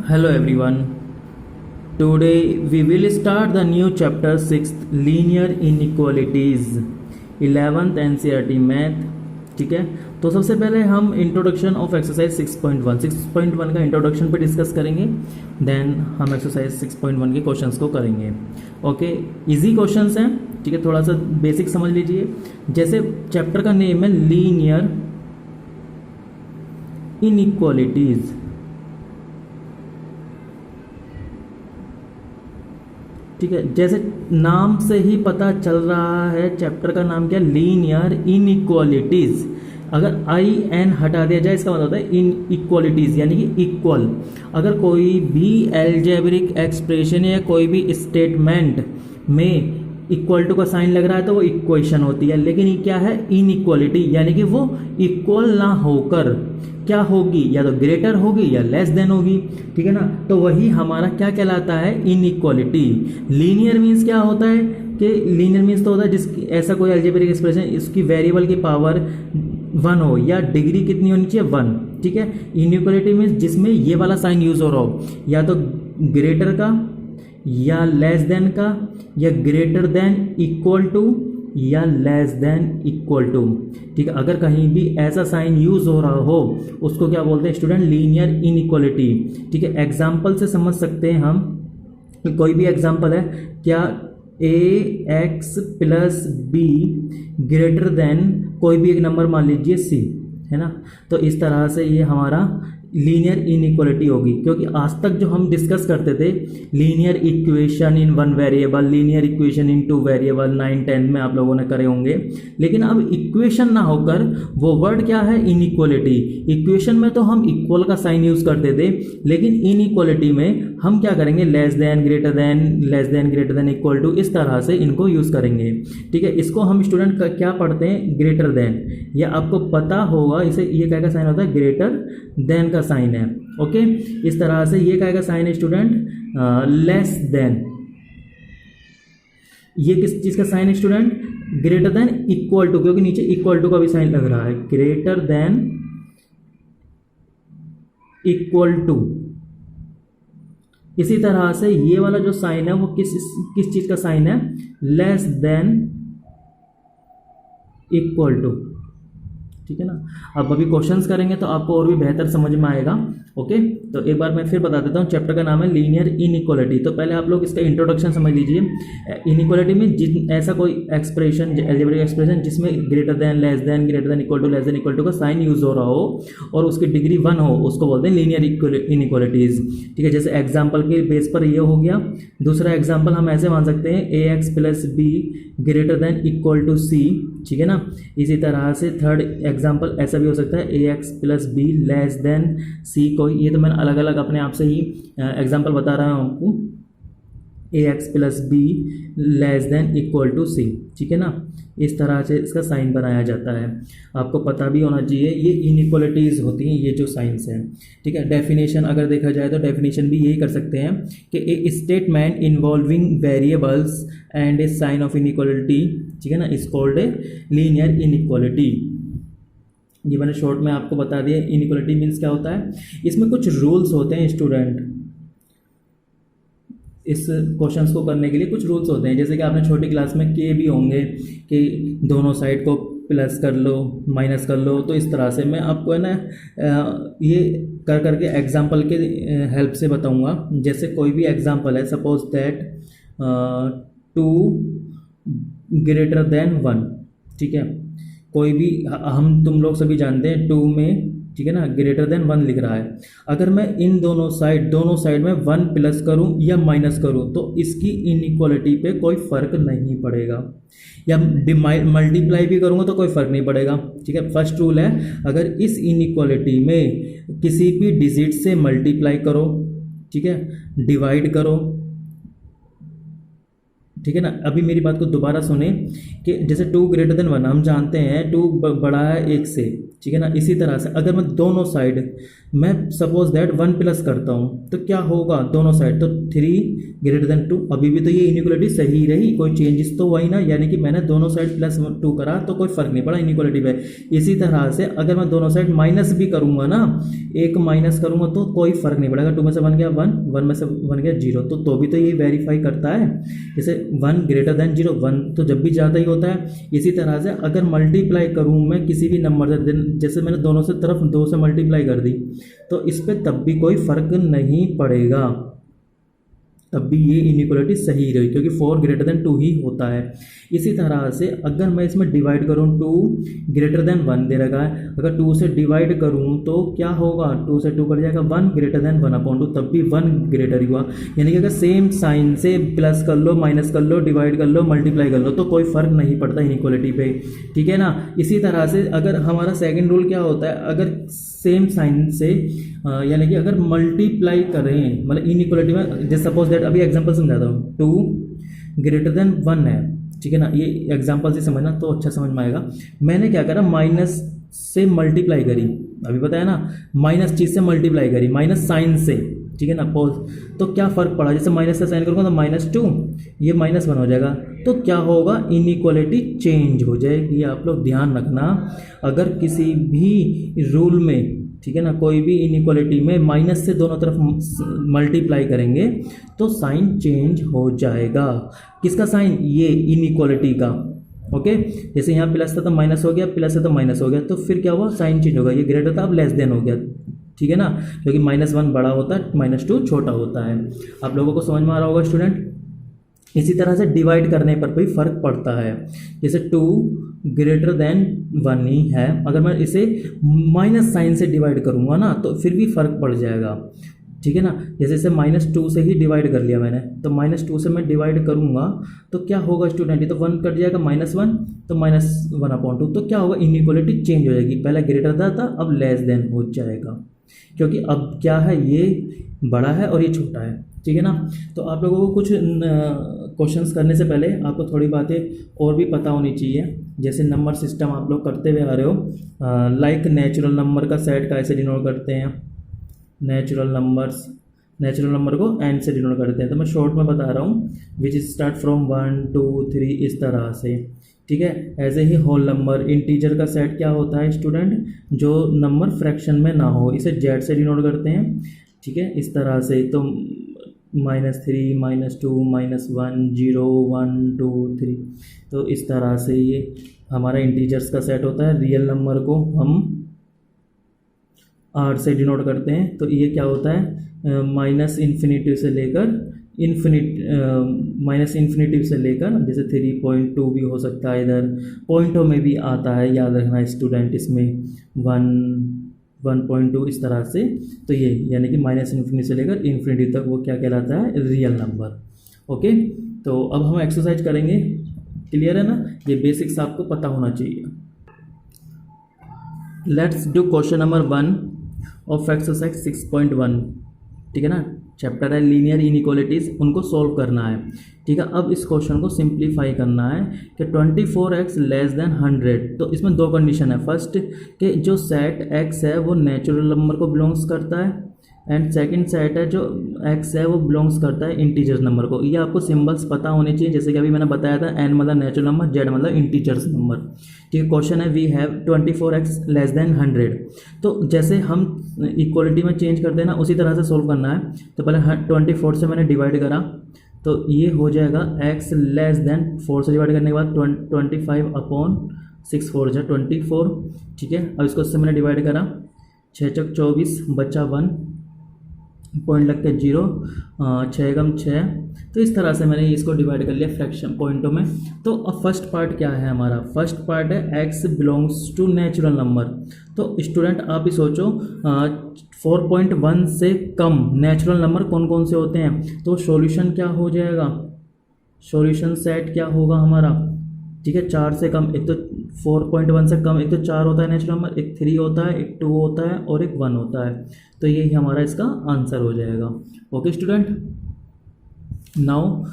Hello everyone. Today we will start the new chapter 6th linear inequalities 11th NCERT math. ठीक है, तो सबसे पहले हम इंट्रोडक्शन ऑफ एक्सरसाइज 6.1 का इंट्रोडक्शन पे डिस्कस करेंगे, देन हम एक्सरसाइज 6.1 के क्वेश्चंस को करेंगे. ओके, इजी क्वेश्चंस हैं. ठीक है, थोड़ा सा बेसिक समझ लीजिए. जैसे चैप्टर का नेम है लीनियर इनइक्वालिटीज. ठीक है, जैसे नाम से ही पता चल रहा है चैप्टर का नाम क्या, लीनियर इनइक्वालिटीज. अगर आई एन हटा दिया जाए इसका मतलब होता है इनइक्वालिटीज यानी कि इक्वल. अगर कोई भी एल्जेब्रिक एक्सप्रेशन या कोई भी स्टेटमेंट में इक्वल टू का साइन लग रहा है तो वो इक्वेशन होती है, लेकिन ये क्या है, इनइक्वालिटी, यानी कि वो इक्वल ना होकर क्या होगी, या तो ग्रेटर होगी या लेस देन होगी. ठीक है ना, तो वही हमारा क्या कहलाता है, इनइक्वालिटी. लीनियर मीन्स क्या होता है कि लीनियर मीन्स तो होता है जिसकी ऐसा कोई अलजेब्रिक एक्सप्रेशन इसकी वेरिएबल की पावर 1 हो या डिग्री कितनी होनी चाहिए, 1. ठीक है, इनइक्वालिटी मीन्स जिसमें ये वाला साइन यूज हो रहा हो, या तो ग्रेटर का या लेस देन का या ग्रेटर देन इक्वल टू या लेस देन इक्वल टू. ठीक है, अगर कहीं भी ऐसा साइन यूज हो रहा हो उसको क्या बोलते हैं स्टूडेंट, लीनियर इनइक्वालिटी. ठीक है, एग्जांपल से समझ सकते हैं हम. कोई भी एग्जांपल है क्या, ax plus B greater then कोई भी एक नंबर मान लीजिए c, है ना. तो इस तरह से ये हमारा लीनियर इनइक्वालिटी होगी, क्योंकि आज तक जो हम डिस्कस करते थे linear equation in 1 variable, linear equation in 2 variable 9-10 में आप लोगों ने करे होंगे. लेकिन अब इक्वेशन ना होकर वो वर्ड क्या है, इनइक्वालिटी. इक्वेशन में तो हम इक्वल का साइन यूज करते थे, लेकिन इनइक्वालिटी में हम क्या करेंगे, less than, greater than, less than, greater than, equal to, इस तरह से इनको यूज करेंगे. ठीक है, इसको हम स्टूडेंट का क्या पढ़ते हैं, ग्रेटर देन, या आपको पता होगा इसे ये क्या का साइन होता है, ग्रेटर देन का साइन है. ओके, इस तरह से ये क्या का साइन है स्टूडेंट, लेस देन. ये किस चीज का साइन है student, greater than equal to, क्योंकि नीचे इक्वल टू का भी साइन लग रहा है, ग्रेटर देन इक्वल टू. इसी तरह से ये वाला जो साइन है वो किस चीज का साइन है, लेस देन इक्वल टू. ठीक है ना. अब अभी क्वेश्चंस करेंगे तो आपको और भी बेहतर समझ में आएगा. ओके, तो एक बार मैं फिर बता देता हूँ, चैप्टर का नाम है लीनियर इनइक्वालिटी. तो पहले आप लोग इसका इंट्रोडक्शन समझ लीजिए. इनइक्वालिटी में ऐसा कोई एक्सप्रेशन, अलजेब्रिक एक्सप्रेशन जिसमें greater than, less than, greater than, equal to, less than, equal to का साइन यूज हो रहा हो और उसकी डिग्री 1 हो, उसको बोलते हैं लीनियर इनइक्वालिटीज. ठीक है, जैसे एग्जाम्पल के बेस पर ये हो गया. दूसरा एग्जाम्पल हम ऐसे मान सकते हैं, ax plus B greater than equal to C. ठीक है ना. इसी तरह से थर्ड एग्जाम्पल ऐसा भी हो सकता है, ax plus B less than C. कोई ये तो मैंने अलग अलग अपने आप से ही एग्जाम्पल बता रहा हूँ आपको, ax plus B less than equal to C. ठीक है ना, इस तरह से इसका साइन बनाया जाता है. आपको पता भी होना चाहिए ये इनइक्वालिटीज़ होती हैं, ये जो साइंस हैं. ठीक है, डेफिनेशन अगर देखा जाए तो डेफिनेशन भी यही कर सकते हैं कि a statement involving variables and a sign of inequality, ठीक है ना, is called a linear inequality. ये मैंने शॉर्ट में आपको बता दिया. इनइक्वालिटी मीन्स क्या होता है, इसमें कुछ रूल्स होते हैं स्टूडेंट. इस क्वेश्चंस को करने के लिए कुछ रूल्स होते हैं, जैसे कि आपने छोटी क्लास में किए भी होंगे कि दोनों साइड को प्लस कर लो, माइनस कर लो. तो इस तरह से मैं आपको है ना ये कर करके एग्जांपल के हेल्प से बताऊंगा. जैसे कोई भी एग्जांपल है, सपोज दैट 2 ग्रेटर देन 1. ठीक है, कोई भी हम तुम लोग सभी जानते हैं 2 में, ठीक है ना, ग्रेटर देन 1 लिख रहा है. अगर मैं इन दोनों साइड में 1 प्लस करूं या माइनस करूं तो इसकी इनइक्वालिटी पे कोई फर्क नहीं पड़ेगा, या मल्टीप्लाई भी करूंगा तो कोई फर्क नहीं पड़ेगा. ठीक है, फर्स्ट रूल है, अगर इस इनइक्वालिटी में किसी भी डिजिट से मल्टीप्लाई करो, ठीक है, डिवाइड करो, ठीक है ना. अभी मेरी बात को दोबारा सुने कि जैसे 2 ग्रेटर देन 1 हम जानते हैं 2 बड़ा है 1 से. ठीक है ना, इसी तरह से अगर मैं दोनों साइड मैं सपोज दैट 1 प्लस करता हूँ तो क्या होगा दोनों साइड, तो 3 ग्रेटर देन 2, अभी भी तो ये इनइक्वालिटी सही रही, कोई चेंजेस तो वही ना, यानी कि मैंने दोनों साइड +2 करा तो कोई फर्क नहीं पड़ा इनइक्वालिटी पे। इसी तरह से अगर मैं दोनों साइड माइनस भी करूंगा ना, एक माइनस करूंगा तो कोई फर्क नहीं पड़ेगा, 2 में से 1 गया 1, 1 में से 1 गया 0, तो भी तो ये वेरीफाई करता है। जैसे 1 ग्रेटर देन 0, 1 तो जब भी ज़्यादा ही होता है। इसी तरह से अगर मल्टीप्लाई करूँ मैं किसी भी नंबर से, जैसे मैंने दोनों से तरफ 2 से मल्टीप्लाई कर दी, तो इस पर तब भी कोई फर्क नहीं पड़ेगा, तब भी ये इनइक्वालिटी सही रही, क्योंकि 4 ग्रेटर देन 2 ही होता है। इसी तरह से अगर मैं इसमें डिवाइड करूँ, 2 ग्रेटर देन 1 दे रखा है, अगर 2 से डिवाइड करूँ तो क्या होगा, 2 से 2 कट जाएगा, 1 ग्रेटर देन 1/2, तब भी 1 ग्रेटर ही हुआ। यानी कि अगर सेम साइन से प्लस कर लो, माइनस कर लो, डिवाइड कर लो, मल्टीप्लाई कर लो, तो कोई फर्क नहीं पड़ता इनइक्वालिटी पे, ठीक है ना। इसी तरह से अगर हमारा सेकेंड रूल क्या होता है, अगर सेम साइन से यानी कि अगर मल्टीप्लाई करें, मतलब इनइक्वालिटी में, जैसे सपोज दैट अभी एग्जांपल समझाता हूँ, 2 ग्रेटर देन 1 है, ठीक है ना, ये एग्जांपल से समझना तो अच्छा समझ में आएगा। मैंने क्या करा, माइनस से मल्टीप्लाई करी, अभी बताया ना, माइनस चीज़ से मल्टीप्लाई करी, माइनस साइन से, ठीक है ना, पॉज, तो क्या फ़र्क पड़ा, जैसे माइनस से साइन करूँगा तो -2, ये -1 हो जाएगा, तो क्या होगा, इनइक्वालिटी चेंज हो जाएगी। आप लोग ध्यान रखना, अगर किसी भी रूल में, ठीक है ना, कोई भी इनइक्वालिटी में माइनस से दोनों तरफ मल्टीप्लाई करेंगे तो साइन चेंज हो जाएगा। किसका साइन, ये इनइक्वालिटी का, ओके। जैसे यहाँ प्लस था तो माइनस हो गया, प्लस है तो माइनस हो गया, तो फिर क्या हुआ, साइन चेंज होगा, ये ग्रेटर था अब लेस देन हो गया, ठीक है ना, क्योंकि -1 बड़ा होता है, -2 छोटा होता है। आप लोगों को समझ में आ रहा होगा स्टूडेंट। इसी तरह से डिवाइड करने पर भी फर्क पड़ता है, जैसे 2 ग्रेटर देन 1 ही है, अगर मैं इसे माइनस साइन से डिवाइड करूंगा ना तो फिर भी फर्क पड़ जाएगा, ठीक है ना। जैसे इसे -2 से ही डिवाइड कर लिया मैंने, तो -2 से मैं डिवाइड करूंगा तो क्या होगा स्टूडेंट, ये तो 1 कट जाएगा, -1 तो -1/2, तो क्या होगा, इनइक्वालिटी चेंज हो जाएगी, पहले ग्रेटर था अब लेस देन हो जाएगा, क्योंकि अब क्या है, ये बड़ा है और ये छोटा है, ठीक है ना। तो आप लोगों को कुछ क्वेश्चंस करने से पहले आपको थोड़ी बातें और भी पता होनी चाहिए, जैसे नंबर सिस्टम आप लोग करते हुए आ रहे हो, लाइक नेचुरल नंबर का सेट कैसे डिनोट करते हैं, नेचुरल नंबर को एन से डिनोट करते हैं, तो मैं शॉर्ट में बता रहा हूँ, विच इज स्टार्ट फ्रॉम 1 2 3 इस तरह से, ठीक है। ऐसे ही होल नंबर, इंटीजर का सेट क्या होता है स्टूडेंट, जो नंबर फ्रैक्शन में ना हो, इसे जेड से डिनोट करते हैं, ठीक है, इस तरह से। तो -3 -2 -1 0 1 2 3, तो इस तरह से ये हमारा इंटीजर्स का सेट होता है। रियल नंबर को हम आर से डिनोट करते हैं, तो ये क्या होता है, -इन्फिनिटी से लेकर -इन्फिनिटी से लेकर, जैसे 3.2 भी हो सकता है, इधर पॉइंटों में भी आता है, याद रखना स्टूडेंट, इसमें 1.2 इस तरह से। तो ये यानी कि -इन्फिनिटी से लेकर इन्फिनिटी तक वो क्या कहलाता है, रियल नंबर, ओके। तो अब हम एक्सरसाइज करेंगे, क्लियर है ना, ये बेसिक्स आपको पता होना चाहिए। Let's do question number 1 of exercise 6.1, ठीक है ना, चैप्टर है लीनियर इनइक्वालिटीज़, उनको सॉल्व करना है, ठीक है। अब इस क्वेश्चन को सिंप्लीफाई करना है कि 24x लेस देन 100, तो इसमें दो कंडीशन है, फर्स्ट कि जो सेट x है वो नेचुरल नंबर को बिलोंग्स करता है, एंड सेकंड सेट है जो x है वो बिलोंग्स करता है इंटीजर्स नंबर को। ये आपको सिंबल्स पता होने चाहिए, जैसे कि अभी मैंने बताया था, n मतलब नेचुरल नंबर, z मतलब इंटीजर्स नंबर, ठीक है। क्वेश्चन है we have 24x less than 100, तो जैसे हम इक्वलिटी में चेंज करते हैं ना, उसी तरह से सोल्व करना है। तो पहले 24 से मैंने डिवाइड करा, तो ये हो जाएगा x लेस देन 4 से डिवाइड करने के बाद 25/6 4 24, ठीक है। अब इसको उससे मैंने डिवाइड करा, 6 चौक 24 बचा 1, पॉइंट लग के 0, 6 कम 6, तो इस तरह से मैंने इसको डिवाइड कर लिया फ्रैक्शन पॉइंटों में। तो अब फर्स्ट पार्ट क्या है हमारा, फर्स्ट पार्ट है x belongs to natural number. तो स्टूडेंट आप ही सोचो 4.1 से कम नेचुरल नंबर कौन कौन से होते हैं, तो सॉल्यूशन क्या हो जाएगा, सॉल्यूशन सेट क्या होगा हमारा, ठीक है। 4 से कम, एक तो 4.1 से कम, एक तो 4 होता है नेचुरल नंबर, एक 3 होता है, एक 2 होता है और एक 1 होता है, तो यही हमारा इसका आंसर हो जाएगा, okay student. Now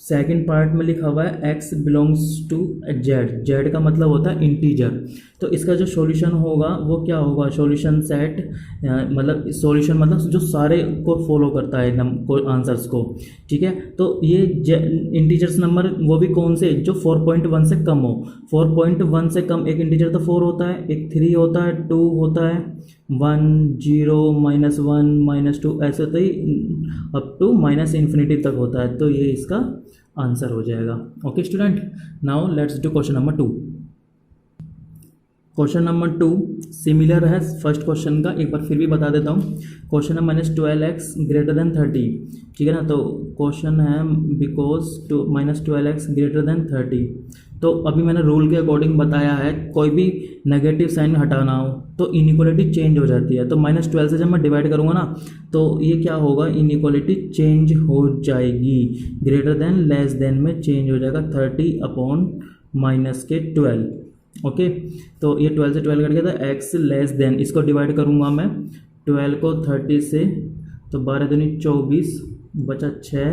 second part में लिखा हुआ है x belongs to z, z का मतलब होता है इंटीजर, तो इसका जो सॉल्यूशन होगा वो क्या होगा, सॉल्यूशन सेट, मतलब सॉल्यूशन मतलब जो सारे को फॉलो करता है आंसर्स को, ठीक है। तो ये इंटीजर्स नंबर वो भी कौन से, जो 4.1 से कम हो। 4.1 से कम एक इंटीजर तो 4 होता है, एक 3 होता है, 2 होता है, 1 0 -1 -2 ऐसे होता ही अप टू माइनस इन्फिनिटी तक होता है। तो ये इसका आंसर हो जाएगा। Okay student, now let's do question number 2। Question number 2 similar है फर्स्ट क्वेश्चन का, एक बार फिर भी बता देता हूँ। क्वेश्चन है -12x ग्रेटर देन 30, ठीक है ना। तो क्वेश्चन है बिकॉज -12x ग्रेटर देन 30। तो अभी मैंने रूल के अकॉर्डिंग बताया है, कोई भी नेगेटिव साइन हटाना हो तो इनइक्वालिटी चेंज हो जाती है। तो -12 से जब मैं डिवाइड करूँगा ना तो ये क्या होगा, इनइक्वालिटी चेंज हो जाएगी, ग्रेटर देन लेस देन में चेंज हो जाएगा 30 अपॉन -12। ओके, तो ये 12 से 12 कट गया था, x लेस देन, इसको डिवाइड करूँगा मैं 12 को 30 से, तो 12 दूनी 24 बचा 6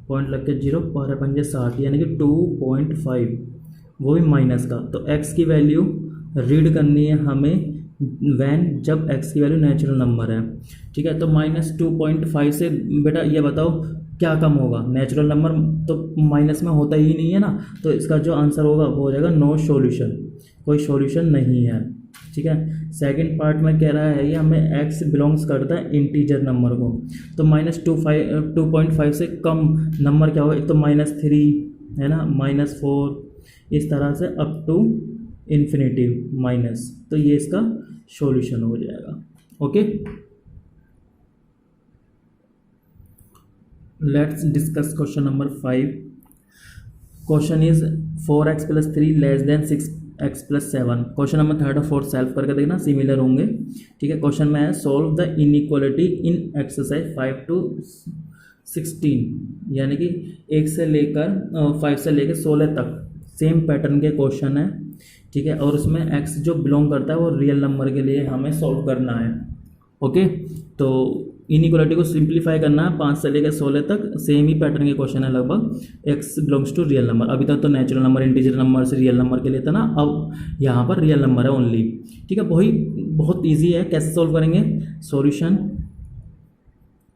पॉइंट लग के 0, 12 पंजे 60 यानी कि 2.5, वो भी माइनस का। तो x की वैल्यू रीड करनी है हमें वैन जब x की वैल्यू नेचुरल नंबर है, ठीक है। तो -2.5 से बेटा ये बताओ क्या कम होगा, नेचुरल नंबर तो माइनस में होता ही नहीं है ना। तो इसका जो आंसर होगा वो हो जाएगा नो सॉल्यूशन, कोई सॉल्यूशन नहीं है, ठीक है। सेकंड पार्ट में कह रहा है ये हमें x बिलोंग्स करता है इंटीजर नंबर को। तो -2.5 से कम नंबर क्या होगा, एक तो -3 है ना, -4, इस तरह से अप टू इन्फिनिटी माइनस। तो ये इसका सॉल्यूशन हो जाएगा। Okay, let's discuss question number 5। Question is 4x + 3 less than 6x + 7। Question number 3rd और 4th सॉल्व करके देखना, सिमिलर होंगे, ठीक है। क्वेश्चन में है solve the inequality in exercise 5 to 16, यानी कि 1 से लेकर 5 से लेकर 16 तक सेम पैटर्न के क्वेश्चन है, ठीक है। और उसमें x जो बिलोंग करता है वो रियल नंबर के लिए हमें सॉल्व करना है। ओके, तो इनइक्वालिटी को सिंप्लीफाई करना है 5 से लेकर 16 तक, सेम ही पैटर्न के क्वेश्चन है लगभग। x belongs to real number, अभी तक तो नेचुरल नंबर इंटीजर नंबर से रियल नंबर के लिए था ना, अब यहाँ पर रियल नंबर है ओनली, ठीक है। वही बहुत ईजी है, कैसे सॉल्व करेंगे, सॉल्यूशन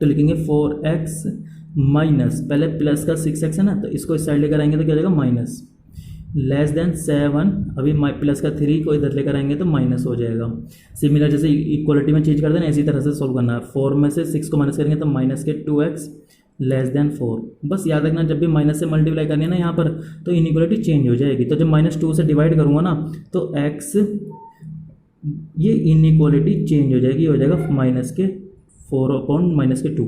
तो लिखेंगे 4x माइनस, पहले प्लस का 6x है ना, तो इसको इस साइड लेकर आएंगे तो क्या हो जाएगा माइनस, लेस देन 7, अभी प्लस का 3 को इधर लेकर आएंगे तो माइनस हो जाएगा। सिमिलर जैसे इक्वालिटी में चेंज करते हैं इसी तरह से सॉल्व करना है। 4 में से 6 को माइनस करेंगे तो माइनस के 2x लेस देन 4। बस याद रखना जब भी माइनस से मल्टीप्लाई करनी है ना यहाँ पर तो इनइक्वालिटी चेंज हो जाएगी। तो जब -2 से डिवाइड करूँगा ना तो x ये इनइक्वालिटी चेंज हो जाएगी, हो जाएगा -4 अपॉन -2।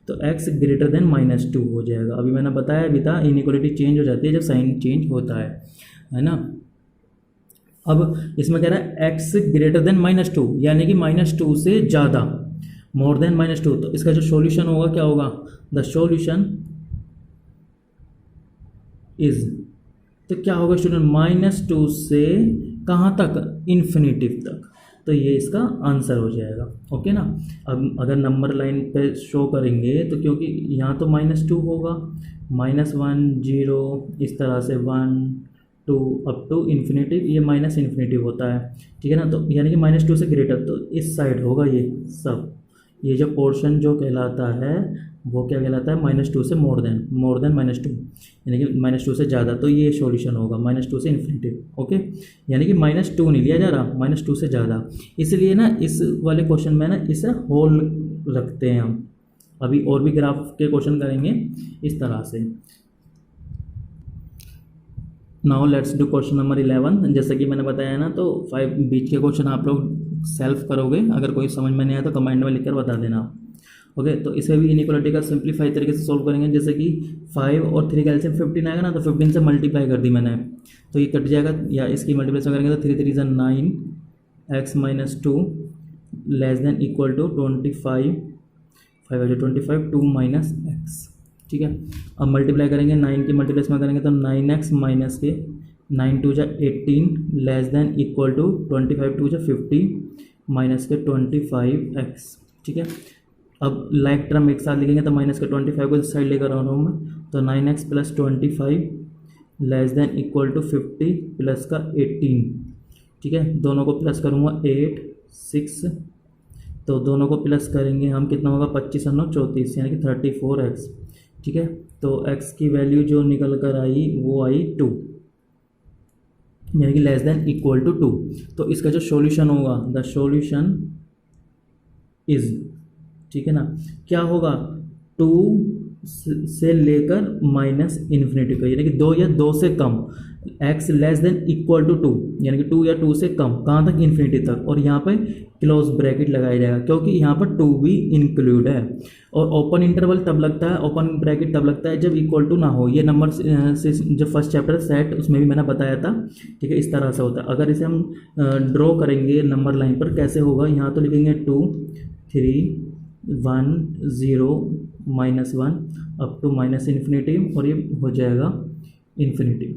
तो x ग्रेटर देन -2 हो जाएगा। अभी मैंने बताया भी था इनइक्वालिटी चेंज हो जाती है जब साइन चेंज होता है ना। अब इसमें कह रहा है x ग्रेटर देन -2 यानी कि -2 से ज़्यादा, मोर देन -2। तो इसका जो सॉल्यूशन होगा क्या होगा, द सॉल्यूशन इज, तो क्या होगा स्टूडेंट, -2 से कहाँ तक, इन्फिनिटिव तक। तो ये इसका आंसर हो जाएगा। ओके ना। अब अगर नंबर लाइन पे शो करेंगे तो क्योंकि यहाँ तो -2 होगा, -1 0 इस तरह से 1 2 अप टू इन्फिनिटी, ये माइनस इन्फिनिटी होता है, ठीक है ना। तो यानी कि -2 से ग्रेटर, तो इस साइड होगा ये सब, ये जो पोर्शन जो कहलाता है वो क्या कहलाता है, -2 से मोर देन -2 यानी कि -2 से ज़्यादा। तो ये सॉल्यूशन होगा -2 से इन्फिनिटी। ओके, यानी कि -2 नहीं लिया जा रहा, -2 से ज़्यादा। इसलिए ना इस वाले क्वेश्चन में ना इसे होल रखते हैं हम। अभी और भी ग्राफ के क्वेश्चन करेंगे इस तरह से। Now let's do question number 11। जैसे कि मैंने बताया ना तो 5 बीच के क्वेश्चन आप लोग सेल्फ करोगे, अगर कोई समझ में नहीं आया तो कमेंट में लिखकर बता देना। ओके, तो इसे भी इनइक्वालिटी का सिंप्लीफाई तरीके से सॉल्व करेंगे। जैसे कि 5 और 3 का एलसीएम 15 आएगा ना, तो 15 से मल्टीप्लाई कर दी मैंने तो ये कट जाएगा, या इसकी मल्टीप्लिकेशन करेंगे तो 3 3 = 9 x - 2 less than equal to 25, 5 25 2 - x, ठीक है। अब मल्टीप्लाई करेंगे 9 की मल्टीप्लिकेशन करेंगे तो 9x माइनस के 9 2 = 18 less than equal to 25 2 = 50 minus के 25x, ठीक है। अब लाइक टर्म एक साथ लिखेंगे तो माइनस के 25 को इस साइड लेकर आ रहा हूँ मैं, तो 9x + 25 less than equal to 50 plus का 18, ठीक है, दोनों को प्लस करूँगा 8 6, तो दोनों को प्लस करेंगे हम, कितना होगा 25 और 9 34, यानी कि 34x। ठीक है, तो x की वैल्यू जो निकल कर आई वो आई 2, यानी कि लेस देन इक्वल टू 2। तो इसका जो सॉल्यूशन होगा, द सॉल्यूशन इज, ठीक है ना, क्या होगा 2 से लेकर माइनस इन्फिनिटी का, यानी कि 2 या 2 से कम, x less than equal to 2, यानी कि 2 या 2 से कम, कहाँ तक, इन्फिनिटी तक। और यहाँ पे क्लोज ब्रैकेट लगाया जाएगा क्योंकि यहाँ पर 2 भी इंक्लूड है। और ओपन इंटरवल तब लगता है, ओपन ब्रैकेट तब लगता है जब इक्वल टू ना हो। ये नंबर से जो फर्स्ट चैप्टर सेट, उसमें भी मैंने बताया था। ठीक है, इस तरह से होता है। अगर इसे हम ड्रॉ करेंगे नंबर लाइन पर, कैसे होगा, यहाँ तो लिखेंगे 2 3 1 0 -1 अप टू माइनस इन्फिनिटी, और ये हो जाएगा इन्फिनिटी।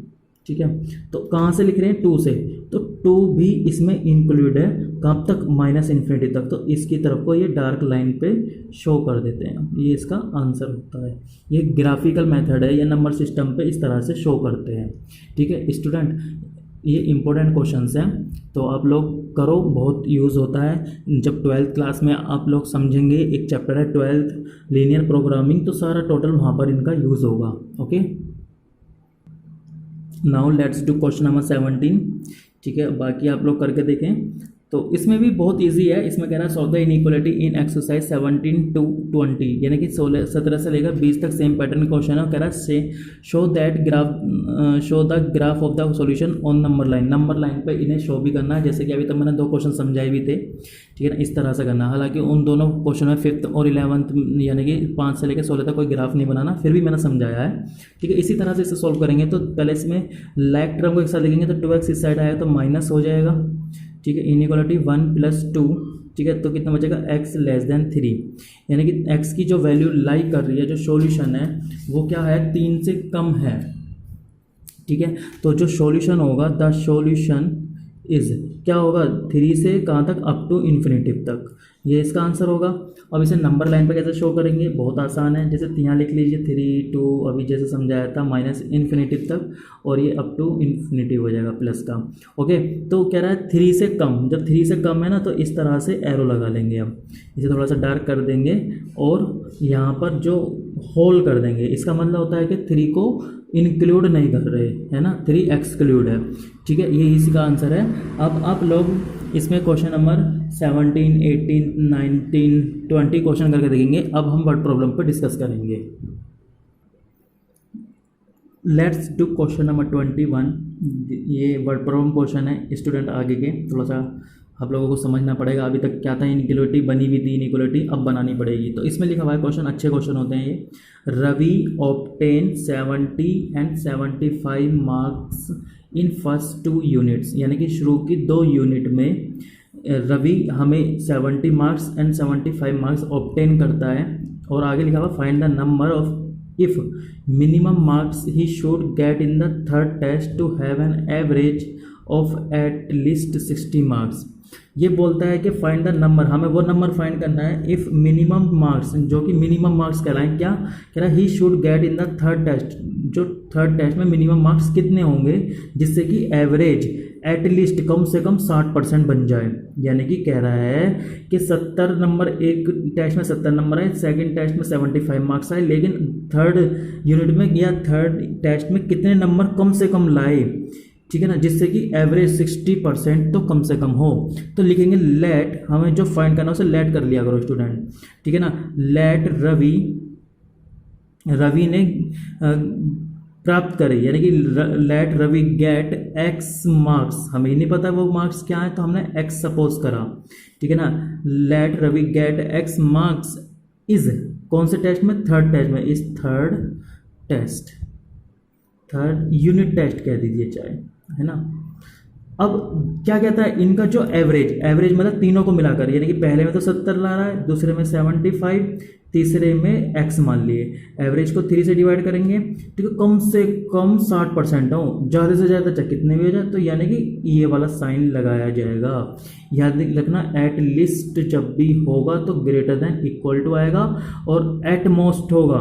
ठीक है, तो कहाँ से लिख रहे हैं, 2 से, तो 2 भी इसमें इंक्लूड है, कब तक, माइनस इन्फिनिटी तक। तो इसकी तरफ को ये डार्क लाइन पे शो कर देते हैं, ये इसका आंसर होता है। ये ग्राफिकल मेथड है, ये नंबर सिस्टम पे इस तरह से शो करते हैं। ठीक है स्टूडेंट, ये इंपॉर्टेंट क्वेश्चंस हैं, तो आप लोग करो, बहुत यूज़ होता है। जब 12th क्लास में आप लोग समझेंगे, एक चैप्टर है 12th लीनियर प्रोग्रामिंग, तो सारा टोटल वहाँ पर इनका यूज़ होगा। Okay, now let's do question number 17। ठीक है, बाकी आप लोग करके देखें। तो इसमें भी बहुत इजी है। इसमें कह रहा है solve the inequality in exercise 17 to 20, यानी कि 17 से लेकर 20 तक सेम पैटर्न क्वेश्चन है। कह रहा है show the graph of the solution on number line. Number line पे इन्हें शो भी करना है, जैसे कि अभी तक मैंने 2 क्वेश्चन समझाए भी थे। ठीक है ना, इस तरह से करना। हालांकि उन दोनों क्वेश्चन में 5th और 11th यानी कि 5 से लेकर 16 तक कोई ग्राफ नहीं बनाना, फिर भी मैंने समझाया है। ठीक है, इसी तरह से इसे सॉल्व करेंगे। तो पहले इसमें लाइक टर्म को एक साथ लिखेंगे, तो 2x इस साइड आएगा तो माइनस हो जाएगा। ठीक है, इनइक्वालिटी 1 + 2। ठीक है, तो कितना बचेगा, x लेस देन 3, यानी कि x की जो वैल्यू लाई कर रही है, जो सॉल्यूशन है वो क्या है, 3 से कम है। ठीक है, तो जो सॉल्यूशन होगा, द सॉल्यूशन इज क्या होगा, 3 से कहाँ तक, अप टू इन्फिनिटी तक, ये इसका आंसर होगा। अब इसे नंबर लाइन पे कैसे शो करेंगे, बहुत आसान है। जैसे यहाँ लिख लीजिए 3 2, अभी जैसे समझाया था, माइनस इन्फिनिटी तक, और ये अप टू इन्फिनिटी हो जाएगा प्लस का। ओके, तो कह रहा है 3 से कम, जब 3 से कम है ना, तो इस तरह से एरो लगा लेंगे। अब इसे थोड़ा सा डार्क कर देंगे और यहाँ पर जो होल कर देंगे, इसका मतलब होता है कि 3 को इंक्लूड नहीं कर रहे, है ना, 3 एक्सक्लूड है। ठीक है, ये इसी का आंसर है। अब आप लोग इसमें क्वेश्चन नंबर 17 18 19 20 क्वेश्चन करके देखेंगे। अब हम वर्ड प्रॉब्लम पर डिस्कस करेंगे। Let's do question number 21। ये वर्ड प्रॉब्लम क्वेश्चन है स्टूडेंट, आगे के थोड़ा सा आप लोगों को समझना पड़ेगा। अभी तक क्या था, इनइक्वालिटी बनी हुई थी, इनइक्वालिटी अब बनानी पड़ेगी। तो इसमें लिखा हुआ है क्वेश्चन, अच्छे क्वेश्चन होते हैं ये। Ravi obtain 70 and 75 marks in first 2 units, यानी कि शुरू की 2 यूनिट में रवि हमें 70 मार्क्स एंड 75 मार्क्स ऑब्टेन करता है। और आगे लिखा हुआ find the number of if minimum marks he should get in the third test to have an average of at least 60 marks. ये बोलता है कि फाइंड द नंबर, हमें वो नंबर फाइंड करना है इफ़ मिनिमम मार्क्स, जो कि मिनिमम मार्क्स कहलाएं। क्या कह रहा है, he should get in the third test, जो थर्ड टेस्ट में मिनिमम मार्क्स कितने होंगे जिससे कि एवरेज एटलीस्ट कम से कम 60% बन जाए। यानी कि कह रहा है कि 70 नंबर एक टेस्ट में 70 नंबर आए, सेकंड टेस्ट में 75 मार्क्स आए, लेकिन थर्ड यूनिट में या थर्ड टेस्ट में कितने नंबर कम से कम लाए। ठीक है ना, जिससे कि एवरेज 60% तो कम से कम हो। तो लिखेंगे लेट, हमें जो फाइंड करना है उसे लेट कर लिया करो स्टूडेंट। ठीक है ना, लेट रवि ने प्राप्त करे, यानी कि let Ravi get x marks, हमें नहीं पता वो मार्क्स क्या है, तो हमने x सपोज करा। ठीक है ना, let Ravi get x marks is, कौन से टेस्ट में, थर्ड टेस्ट में, इस third test, third unit test कह दीजिए चाहे, है ना। अब क्या कहता है, इनका जो एवरेज मतलब तीनों को मिलाकर, यानी कि पहले में तो 70 ला रहा है, दूसरे में 75, तीसरे में x मान लिए, एवरेज को 3 से डिवाइड करेंगे। ठीक है, कम से कम 60% हो, ज़्यादा से ज़्यादा चाहे कितने भी हो जाए, तो यानी कि ये वाला साइन लगाया जाएगा। याद रखना, एट लीस्ट जब भी होगा तो ग्रेटर देन इक्वल टू आएगा, और एट मोस्ट होगा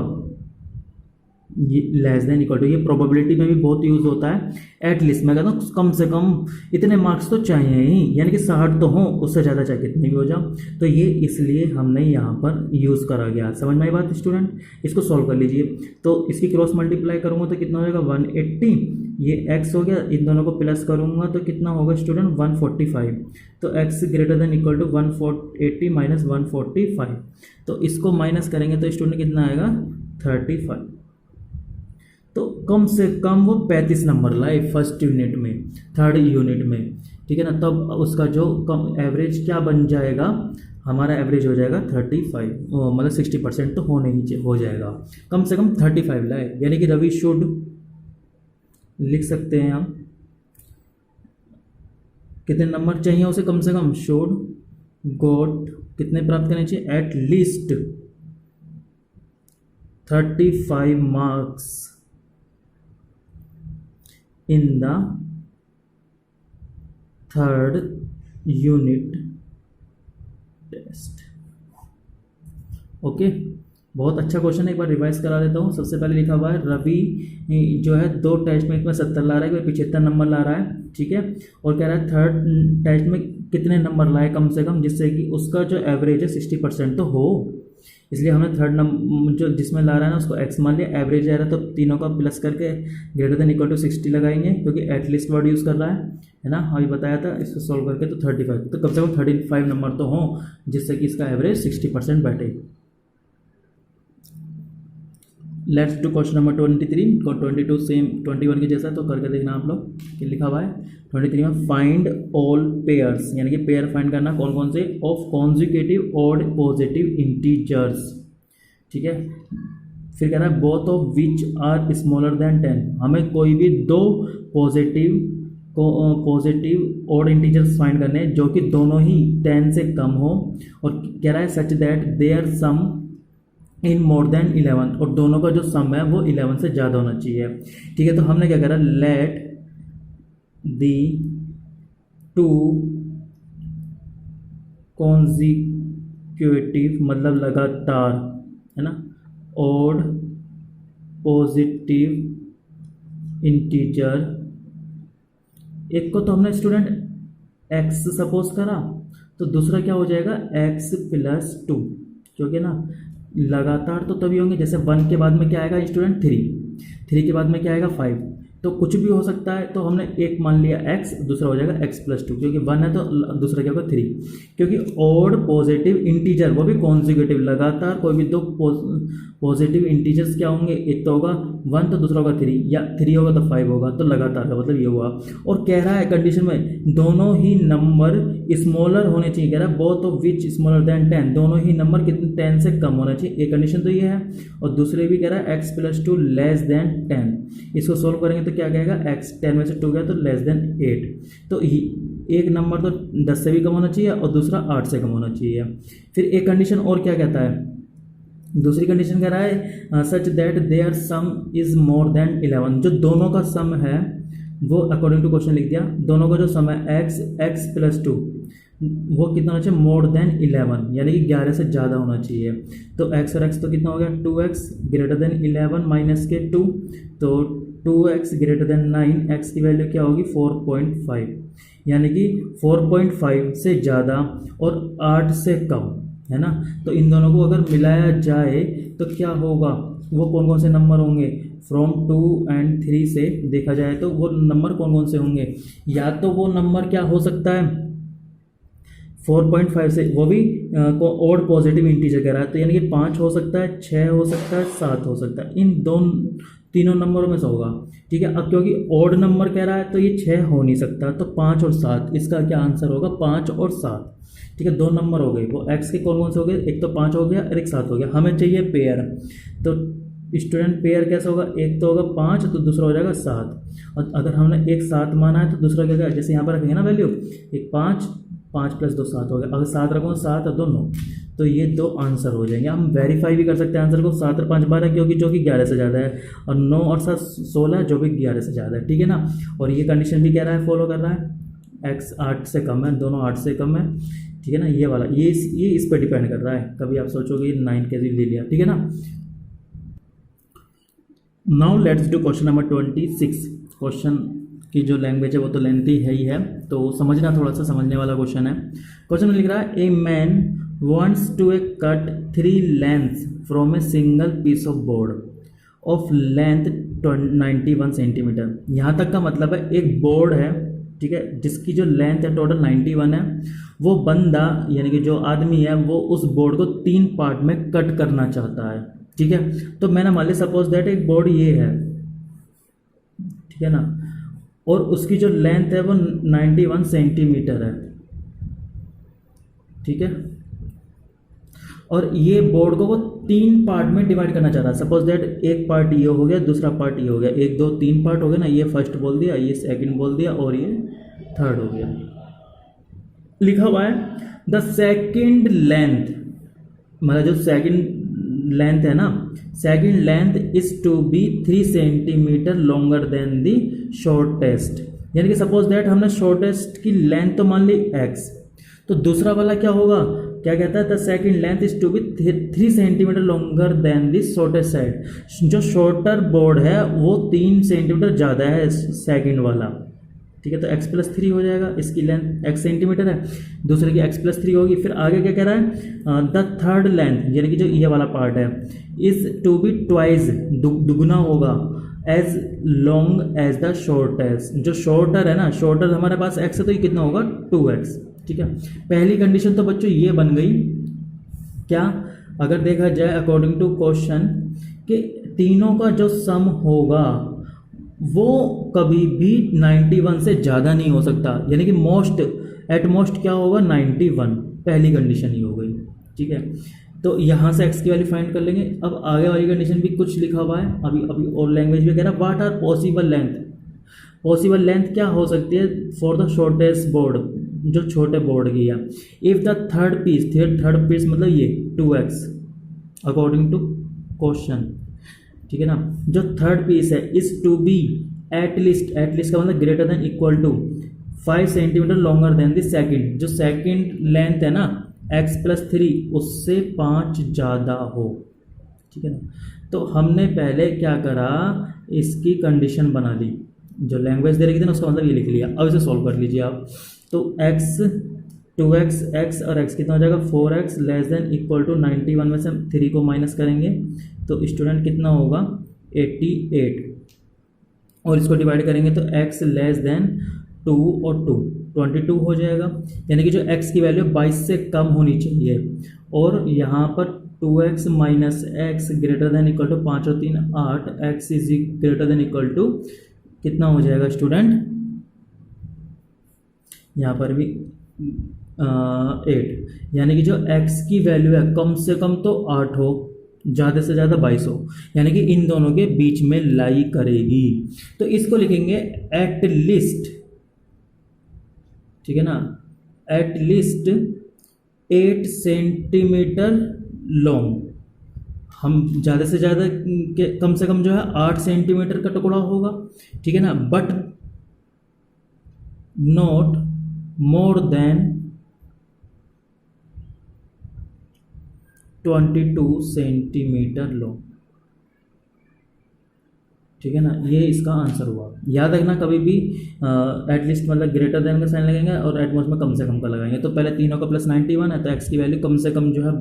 ये लेस देन इक्वल टू, ये प्रोबेबिलिटी में भी बहुत यूज़ होता है। एट लीस्ट मैं कहता हूँ कम से कम इतने मार्क्स तो चाहिए ही, यानी कि 60 तो हों, उससे ज़्यादा चाहे कितने भी हो जाओ। तो ये इसलिए हमने यहाँ पर यूज़ करा गया। समझ में आई बात स्टूडेंट? इसको सॉल्व कर लीजिए। तो इसकी क्रॉस मल्टीप्लाई करूँगा तो कितना हो जाएगा 180, ये x हो गया, इन दोनों को प्लस करूँगा तो कितना होगा स्टूडेंट 145। तो x greater than equal to 180 minus 145, तो इसको माइनस करेंगे तो स्टूडेंट कितना आएगा 35। तो कम से कम वो 35 नंबर लाए फर्स्ट यूनिट में, थर्ड यूनिट में, ठीक है ना। तब उसका जो कम एवरेज क्या बन जाएगा, हमारा एवरेज हो जाएगा 35, मतलब 60% तो होने ही हो जाएगा। कम से कम 35 लाए, यानी कि रवि शुड, लिख सकते हैं हम कितने नंबर चाहिए उसे, कम से कम शुड गोट कितने प्राप्त करने चाहिए, at least 35 marks in the third unit test। Okay, बहुत अच्छा क्वेश्चन है, एक बार रिवाइज करा देता हूँ। सबसे पहले लिखा हुआ है रवि जो है 2 टेस्ट में 70 ला रहा है, कोई 75 नंबर ला रहा है, ठीक है। और कह रहा है थर्ड टेस्ट में कितने नंबर लाए कम से कम, जिससे कि उसका जो एवरेज है 60% तो हो। इसलिए हमने थर्ड नंबर जो जिसमें ला रहा है ना उसको x मान लिया, एवरेज आ रहा है तो तीनों का प्लस करके ग्रेटर देन इक्वल टू 60 लगाएंगे, क्योंकि एटलीस्ट वर्ड यूज़ कर रहा है ना, अभी बताया था। इसको सॉल्व करके तो 35, तो कम से कम 35 नंबर तो हों जिससे कि इसका एवरेज 60% बैठे। लेट्स डू क्वेश्चन नंबर 23 को 22 सेम 21 के जैसा, तो करके देखना आप लोग कि लिखा हुआ है 23 में फाइंड ऑल पेयर्स, यानी कि पेयर फाइंड करना कौन कौन से, of consecutive odd positive integers, ठीक है। फिर कह रहा है both of which are smaller than 10, हमें कोई भी 2 पॉजिटिव ऑड इंटीजर्स फाइंड करने हैं जो कि दोनों ही 10 से कम हो, और कह रहा है such that their sum in more than 11, और दोनों का जो सम है वो 11 से ज़्यादा होना चाहिए, ठीक है। तो हमने क्या करा, लेट दी 2 कॉन्जिक्यूटिव मतलब लगातार, है ना, ऑड पॉजिटिव इंटीजर, एक को तो हमने स्टूडेंट x सपोज करा, तो दूसरा क्या हो जाएगा x प्लस 2, क्योंकि ना लगातार तो तभी होंगे, जैसे 1 के बाद में क्या आएगा स्टूडेंट 3 के बाद में क्या आएगा 5, तो कुछ भी हो सकता है। तो हमने एक मान लिया x, दूसरा हो जाएगा x प्लस 2, क्योंकि 1 है तो दूसरा क्या होगा 3, क्योंकि ऑड पॉजिटिव इंटीजर वो भी कॉन्जिक्यूटिव लगातार, कोई भी 2 पॉजिटिव इंटीजर्स क्या होंगे, एक तो होगा 1 तो दूसरा होगा 3, या 3 होगा तो 5 होगा, तो लगातार का मतलब ये हुआ। और कह रहा है कंडीशन में दोनों ही नंबर स्मॉलर होने चाहिए, कह रहा है both of which smaller than 10, दोनों ही नंबर कितने 10 से कम होना चाहिए, एक कंडीशन तो ये है। और दूसरे भी कह रहा है x प्लस 2 लेस देन 10, इसको सोल्व करेंगे तो क्या कहेगा, x 10 में से 2 गया तो लेस देन 8, तो एक नंबर तो 10 से भी कम होना चाहिए और दूसरा 8 से कम होना चाहिए। फिर एक कंडीशन और क्या कहता है, दूसरी कंडीशन कह रहा है such that their sum is more than 11, जो दोनों का सम है वो अकॉर्डिंग टू क्वेश्चन लिख दिया, दोनों का जो सम है x प्लस 2 वो कितना होना चाहिए, मोर देन 11, यानी कि 11 से ज़्यादा होना चाहिए। तो x और x तो कितना हो गया 2x ग्रेटर देन 11 माइनस के 2, तो 2x ग्रेटर देन 9, x की वैल्यू क्या होगी 4.5, यानी कि 4.5 से ज़्यादा और 8 से कम, है ना। तो इन दोनों को अगर मिलाया जाए तो क्या होगा, वो कौन कौन से नंबर होंगे, फ्रॉम 2 and 3 से देखा जाए तो वो नंबर कौन कौन से होंगे, या तो वो नंबर क्या हो सकता है 4.5 से, वो भी ऑड पॉजिटिव इंटीजर कह रहा है, तो यानी कि 5 हो सकता है, 6 हो सकता है, 7 हो सकता है, इन तीनों नंबरों में से होगा, ठीक है। अब क्योंकि ऑड नंबर कह रहा है तो ये 6 हो नहीं सकता, तो 5 और 7, इसका क्या आंसर होगा 5 और 7, ठीक है। 2 नंबर हो गए, वो x के कौन कौन से हो गए, एक तो 5 हो गया और एक 7 हो गया। हमें चाहिए पेयर, तो स्टूडेंट पेयर कैसे होगा, एक तो होगा 5 तो दूसरा हो जाएगा 7, और अगर हमने एक 7 माना है तो दूसरा क्या होगा, जैसे यहाँ पर रखेंगे ना वैल्यू, एक 5 प्लस 2 7 हो गया, अगर 7 रखो 7 और 2 9, तो ये 2 आंसर हो जाएंगे। हम वेरीफाई भी कर सकते हैं आंसर को, 7 और 5 12 क्योंकि जो कि 11 से ज़्यादा है, और 9 और 7 16 जो कि 11 से ज़्यादा है, ठीक है ना। और ये कंडीशन भी कह रहा है फॉलो कर रहा है, x 8 से कम है, दोनों 8 से कम है, ठीक है ना। ये वाला ये इस पर डिपेंड कर रहा है, कभी आप सोचोगे 9 कैसे ले लिया, ठीक है ना। Now let's do question number 26। Question की जो लैंग्वेज है वो तो लेंथी है ही है, तो समझना, थोड़ा सा समझने वाला क्वेश्चन है। क्वेश्चन में लिख रहा है a man wants to a cut 3 lengths from a single piece of board of length 91 centimetre. यहाँ तक का मतलब है एक बोर्ड है, ठीक है, जिसकी जो लेंथ है टोटल 91 है। वो बंदा यानी कि जो आदमी है वो उस बोर्ड को 3 पार्ट में कट करना चाहता है, ठीक है। तो मैंने मान लिया सपोज दैट एक बोर्ड ये है, ठीक है ना, और उसकी जो लेंथ है वो 91 सेंटीमीटर है, ठीक है। और ये बोर्ड को वो 3 पार्ट में डिवाइड करना चाह रहा है। सपोज दैट एक पार्ट ये हो गया, दूसरा पार्ट ये हो गया, 1 2 3 पार्ट हो गया ना। ये फर्स्ट बोल दिया, ये सेकंड बोल दिया और ये थर्ड हो गया। लिखा हुआ है द सेकंड लेंथ, मतलब जो सेकंड लेंथ है ना, second length is to be 3 centimetre longer than the shortest. यानी कि सपोज दैट हमने शॉर्टेस्ट की लेंथ तो मान ली x, तो दूसरा वाला क्या होगा, क्या कहता है the second length is to be 3 centimetre longer than the shortest side. जो शॉर्टर बोर्ड है वो 3 सेंटीमीटर ज़्यादा है सेकंड वाला, ठीक है। तो x+3 हो जाएगा, इसकी लेंथ x सेंटीमीटर है, दूसरे की x+3 होगी। फिर आगे क्या कह रहा है द थर्ड लेंथ, यानी कि जो ये वाला पार्ट है, इज टू बी ट्वाइस, दुगुना होगा, as long as the shortest. जो शॉर्टर है ना, शॉर्टर हमारे पास x है तो ये कितना होगा 2x, ठीक है। पहली कंडीशन तो बच्चों ये बन गई क्या, अगर देखा जाए अकॉर्डिंग टू क्वेश्चन कि तीनों का जो सम होगा वो कभी भी 91 से ज़्यादा नहीं हो सकता। यानी कि मोस्ट एट मोस्ट क्या होगा 91, पहली कंडीशन ही हो गई, ठीक है। तो यहाँ से x की वैल्यू फाइंड कर लेंगे। अब आगे वाली कंडीशन भी कुछ लिखा हुआ है, अभी और लैंग्वेज में कह रहा है what are possible length. Possible length क्या हो सकती है फॉर द शॉर्टेस्ट बोर्ड, जो छोटे बोर्ड की है। इफ द थर्ड पीस मतलब ये 2x अकॉर्डिंग टू क्वेश्चन, ठीक है ना। जो थर्ड पीस है इज टू बी एटलीस्ट का मतलब greater than equal to 5 centimetre longer than the second. जो सेकंड लेंथ है ना x+3 उससे 5 ज़्यादा हो, ठीक है ना। तो हमने पहले क्या करा, इसकी कंडीशन बना ली, जो लैंग्वेज दे रखी थी ना उसका मतलब ये लिख लिया। अब इसे सॉल्व कर लीजिए आप। तो x 2x x और x कितना हो जाएगा 4x less than equal to 91 में से हम 3 को माइनस करेंगे तो स्टूडेंट कितना होगा 88, और इसको डिवाइड करेंगे तो x लेस देन 2 और 2 22 हो जाएगा। यानी कि जो x की वैल्यू 22 से कम होनी चाहिए, और यहाँ पर 2x minus X greater than equal to 5 और 3 8, x is greater than equal to कितना हो जाएगा स्टूडेंट, यहाँ पर भी 8। यानी कि जो x की वैल्यू है कम से कम तो 8 हो, ज़्यादा से ज़्यादा 22 हो, यानी कि इन दोनों के बीच में लाई करेगी। तो इसको लिखेंगे एट लिस्ट, ठीक है ना, एट लिस्ट 8 सेंटीमीटर लॉन्ग। हम ज़्यादा से ज़्यादा कम से कम जो है 8 सेंटीमीटर का टुकड़ा होगा, ठीक है ना, but not more than 22 centimetre long, ठीक है ना। ये इसका आंसर हुआ। याद रखना कभी भी एटलीस्ट मतलब ग्रेटर देन का साइन लगेंगे और एटमोस्ट में कम से कम का लगाएंगे। तो पहले तीनों का प्लस 91 है तो x की वैल्यू कम से कम जो है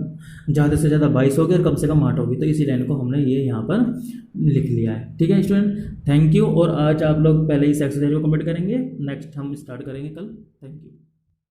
ज़्यादा से ज़्यादा 22 होगी और कम से कम 8 होगी। तो इसी लाइन को हमने ये यहाँ पर लिख लिया है, ठीक है स्टूडेंट। Thank you. और आज आप लोग पहले इस एक्सरसाइज को कंप्लीट करेंगे, नेक्स्ट हम स्टार्ट करेंगे कल। Thank you.